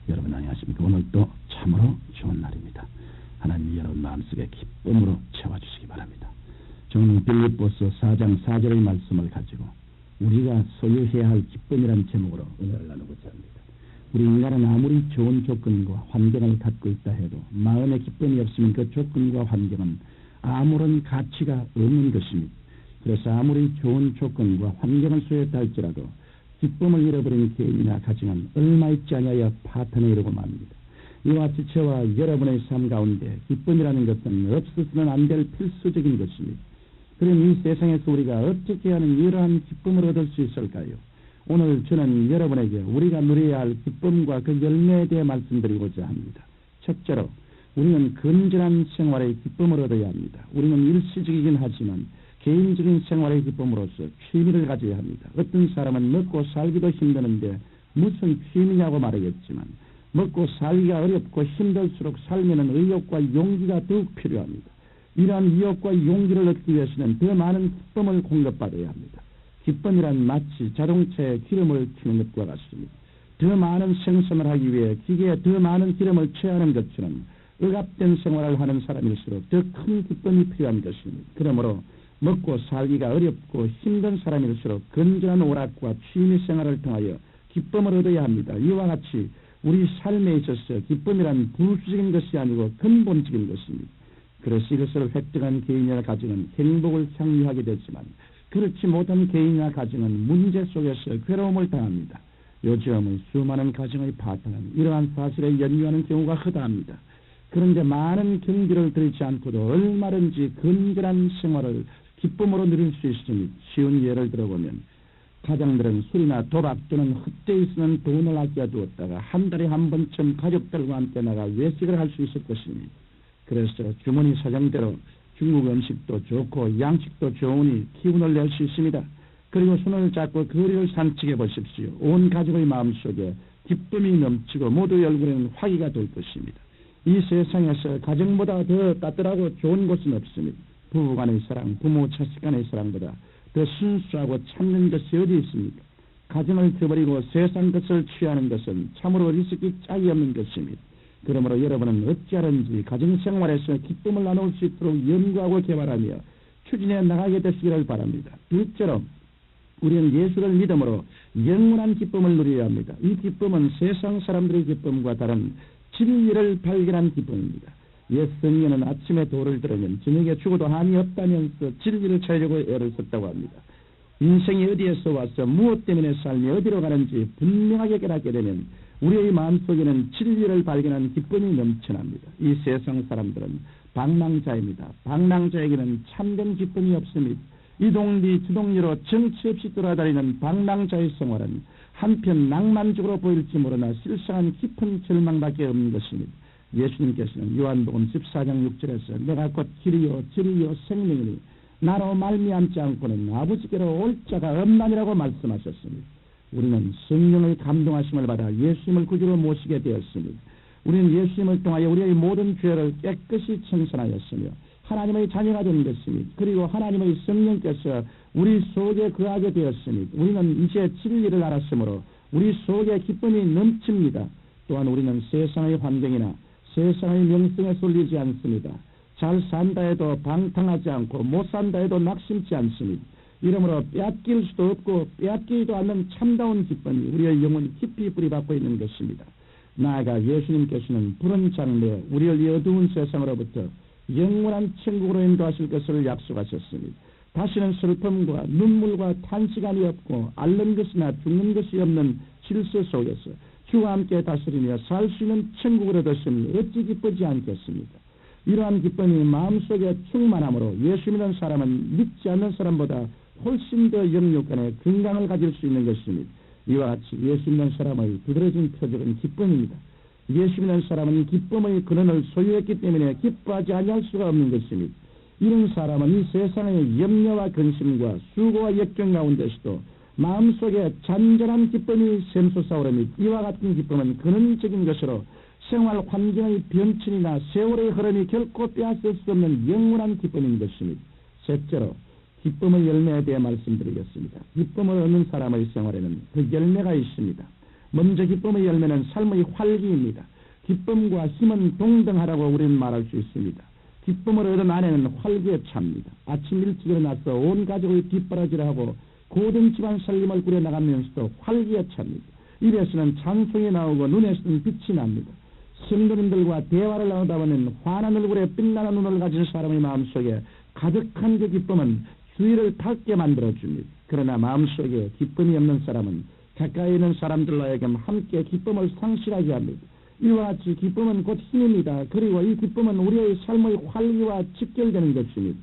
여러분 안녕하십니까? 오늘도 참으로 좋은 날입니다. 하나님이 여러분 마음속에 기쁨으로 채워주시기 바랍니다. 저는 빌립보서 4장 4절의 말씀을 가지고 우리가 소유해야 할 기쁨이라는 제목으로 은혜를 나누고자 합니다. 우리 인간은 아무리 좋은 조건과 환경을 갖고 있다 해도 마음의 기쁨이 없으면 그 조건과 환경은 아무런 가치가 없는 것입니다. 그래서 아무리 좋은 조건과 환경을 소유했다 할지라도 기쁨을 잃어버린 개인이나 가정은 얼마 있지 않아야 파탄에 이르고 맙니다. 이와 같이 저와 여러분의 삶 가운데 기쁨이라는 것은 없어서는 안 될 필수적인 것입니다. 그럼 이 세상에서 우리가 어떻게 하는 이러한 기쁨을 얻을 수 있을까요? 오늘 저는 여러분에게 우리가 누려야 할 기쁨과 그 열매에 대해 말씀드리고자 합니다. 첫째로 우리는 건전한 생활의 기쁨을 얻어야 합니다. 우리는 일시적이긴 하지만 개인적인 생활의 기쁨으로서 취미를 가져야 합니다. 어떤 사람은 먹고 살기도 힘드는데 무슨 취미냐고 말하겠지만 먹고 살기가 어렵고 힘들수록 삶에는 의욕과 용기가 더욱 필요합니다. 이러한 의욕과 용기를 얻기 위해서는 더 많은 기쁨을 공급받아야 합니다. 기쁨이란 마치 자동차에 기름을 튀는 것과 같습니다. 더 많은 생산을 하기 위해 기계에 더 많은 기름을 채하는 것처럼 억압된 생활을 하는 사람일수록 더 큰 기쁨이 필요한 것입니다. 그러므로 먹고 살기가 어렵고 힘든 사람일수록 건전한 오락과 취미 생활을 통하여 기쁨을 얻어야 합니다. 이와 같이 우리 삶에 있어서 기쁨이란 부수적인 것이 아니고 근본적인 것입니다. 그래서 이것을 획득한 개인이나 가정은 행복을 향유하게 되지만 그렇지 못한 개인이나 가정은 문제 속에서 괴로움을 당합니다. 요즘의 수많은 가정의 파탄은 이러한 사실에 연유하는 경우가 허다합니다. 그런데 많은 경비를 들이지 않고도 얼마든지 건전한 생활을 기쁨으로 누릴 수 있으니 쉬운 예를 들어보면 가장들은 술이나 도박 또는 헛되이 쓰는 돈을 아껴두었다가 한 달에 한 번쯤 가족들과 함께 나가 외식을 할 수 있을 것입니다. 그래서 주머니 사정대로 중국 음식도 좋고 양식도 좋으니 기운을 낼 수 있습니다. 그리고 손을 잡고 거리를 산책해 보십시오. 온 가족의 마음속에 기쁨이 넘치고 모두의 얼굴에는 화기가 돌 것입니다. 이 세상에서 가정보다 더 따뜻하고 좋은 곳은 없습니다. 부부간의 사랑, 부모 자식 간의 사랑보다 더 순수하고 참는 것이 어디 있습니까? 가정을 저버리고 세상 것을 취하는 것은 참으로 리스크 짝이 없는 것입니다. 그러므로 여러분은 어찌하든지 가정생활에서 기쁨을 나눌 수 있도록 연구하고 개발하며 추진해 나가게 되시기를 바랍니다. 둘째로 우리는 예수를 믿음으로 영원한 기쁨을 누려야 합니다. 이 기쁨은 세상 사람들의 기쁨과 다른 진리를 발견한 기쁨입니다. 옛 성경은 아침에 도를 들으면 저녁에 죽어도 한이 없다면서 진리를 찾으려고 애를 썼다고 합니다. 인생이 어디에서 와서 무엇 때문에 삶이 어디로 가는지 분명하게 깨닫게 되면 우리의 마음속에는 진리를 발견한 기쁨이 넘쳐납니다. 이 세상 사람들은 방랑자입니다. 방랑자에게는 참된 기쁨이 없습니다. 이동리주동리로 정치 없이 돌아다니는 방랑자의 생활은 한편 낭만적으로 보일지 모르나 실상은 깊은 절망밖에 없는 것입니다. 예수님께서는 요한복음 14장 6절에서 내가 곧 길이요 진리요 생명이니 나로 말미암지 않고는 아버지께로 올 자가 없나니라고 말씀하셨습니다. 우리는 성령의 감동하심을 받아 예수님을 구주로 모시게 되었습니다. 우리는 예수님을 통하여 우리의 모든 죄를 깨끗이 청산하였으며 하나님의 자녀가 된 것입니다. 그리고 하나님의 성령께서 우리 속에 거하게 되었습니다. 우리는 이제 진리를 알았으므로 우리 속에 기쁨이 넘칩니다. 또한 우리는 세상의 환경이나 세상의 명성에 쏠리지 않습니다. 잘 산다 해도 방탕하지 않고 못 산다 해도 낙심치 않습니다. 이러므로 빼앗길 수도 없고 빼앗기지도 않는 참다운 기쁨이 우리의 영혼이 깊이 뿌리박고 있는 것입니다. 나아가 예수님께서는 푸른 장래 우리를 이 어두운 세상으로부터 영원한 천국으로 인도하실 것을 약속하셨습니다. 다시는 슬픔과 눈물과 탄식함이 없고 앓는 것이나 죽는 것이 없는 질서 속에서 주와 함께 다스리며 살 수 있는 천국을 얻었으니 어찌 기쁘지 않겠습니까? 이러한 기쁨이 마음속에 충만함으로 예수 믿는 사람은 믿지 않는 사람보다 훨씬 더 영육간에 건강을 가질 수 있는 것입니다. 이와 같이 예수 믿는 사람의 두드러진 표적은 기쁨입니다. 예수 믿는 사람은 기쁨의 근원을 소유했기 때문에 기뻐하지 아니할 수가 없는 것입니다. 이런 사람은 이 세상의 염려와 근심과 수고와 역경 가운데서도 마음속에 잔잔한 기쁨이 샘솟아오르니 이와 같은 기쁨은 근원적인 것으로 생활 환경의 변천이나 세월의 흐름이 결코 빼앗을 수 없는 영원한 기쁨인 것입니다. 셋째로 기쁨의 열매에 대해 말씀드리겠습니다. 기쁨을 얻는 사람의 생활에는 그 열매가 있습니다. 먼저 기쁨의 열매는 삶의 활기입니다. 기쁨과 힘은 동등하라고 우리는 말할 수 있습니다. 기쁨을 얻은 아내는 활기에 찹니다. 아침 일찍 일어나서 온 가족의 뒷바라지를 하고 고된 집안 살림을 꾸려나가면서도 활기에 찹니다. 입에서는 찬송이 나오고 눈에서는 빛이 납니다. 성도님들과 대화를 나누다 보면 환한 얼굴에 빛나는 눈을 가진 사람의 마음속에 가득한 그 기쁨은 주위를 밝게 만들어줍니다. 그러나 마음속에 기쁨이 없는 사람은 가까이 있는 사람들로 하여금 함께 기쁨을 상실하게 합니다. 이와 같이 기쁨은 곧 힘입니다. 그리고 이 기쁨은 우리의 삶의 활기와 직결되는 것입니다.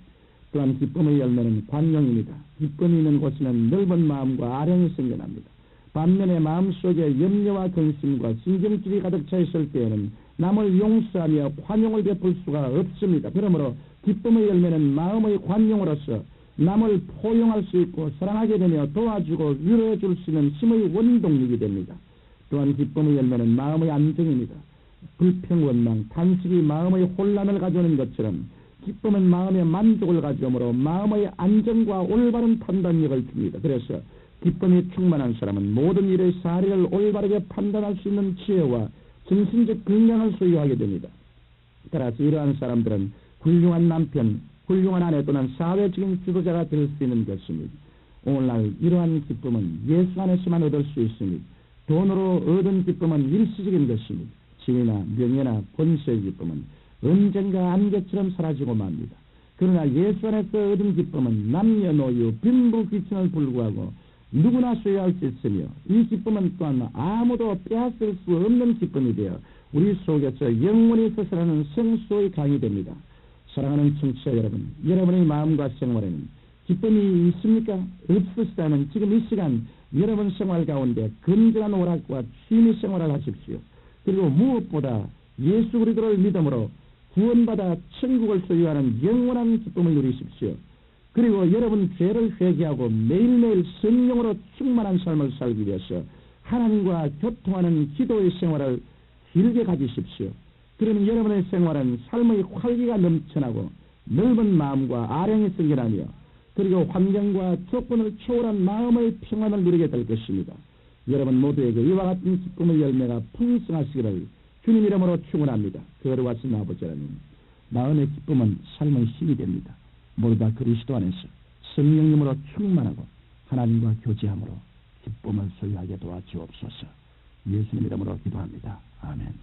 또한 기쁨의 열매는 관용입니다. 기쁨이 있는 곳에는 넓은 마음과 아량이 생겨납니다. 반면에 마음속에 염려와 근심과 신경질이 가득 차 있을 때에는 남을 용서하며 관용을 베풀 수가 없습니다. 그러므로 기쁨의 열매는 마음의 관용으로서 남을 포용할 수 있고 사랑하게 되며 도와주고 위로해 줄 수 있는 힘의 원동력이 됩니다. 또한 기쁨의 열매는 마음의 안정입니다. 불평, 원망, 탄식이 마음의 혼란을 가져오는 것처럼 기쁨은 마음의 만족을 가져오므로 마음의 안정과 올바른 판단력을 줍니다. 그래서 기쁨이 충만한 사람은 모든 일의 사리를 올바르게 판단할 수 있는 지혜와 정신적 건강을 소유하게 됩니다. 따라서 이러한 사람들은 훌륭한 남편, 훌륭한 아내 또는 사회적인 지도자가 될 수 있는 것입니다. 오늘날 이러한 기쁨은 예수 안에서만 얻을 수 있습니다. 돈으로 얻은 기쁨은 일시적인 것입니다. 지위나 명예나 권세의 기쁨은 언젠가 안개처럼 사라지고 맙니다. 그러나 예수 안에서 얻은 기쁨은 남녀노소 빈부귀천을 불구하고 누구나 소유할 수 있으며 이 기쁨은 또한 아무도 빼앗을 수 없는 기쁨이 되어 우리 속에서 영원히 서서라는 생수의 강이 됩니다. 사랑하는 청취자 여러분, 여러분의 마음과 생활에는 기쁨이 있습니까? 없으시다면 지금 이 시간 여러분 생활 가운데 건전한 오락과 취미 생활을 하십시오. 그리고 무엇보다 예수 그리스도를 믿음으로 구원받아 천국을 소유하는 영원한 기쁨을 누리십시오. 그리고 여러분 죄를 회개하고 매일매일 성령으로 충만한 삶을 살기 위해서 하나님과 교통하는 기도의 생활을 길게 가지십시오. 그러면 여러분의 생활은 삶의 활기가 넘쳐나고 넓은 마음과 아량이 생겨나며 그리고 환경과 조건을 초월한 마음의 평안을 누리게 될 것입니다. 여러분 모두에게 이와 같은 기쁨의 열매가 풍성하시기를 주님 이름으로 축원합니다. 거룩하신 아버지 하나님, 마음의 기쁨은 삶의 힘이 됩니다. 모두 다 그리스도 안에서 성령님으로 충만하고 하나님과 교제함으로 기쁨을 소유하게 도와주옵소서. 예수님 이름으로 기도합니다. 아멘.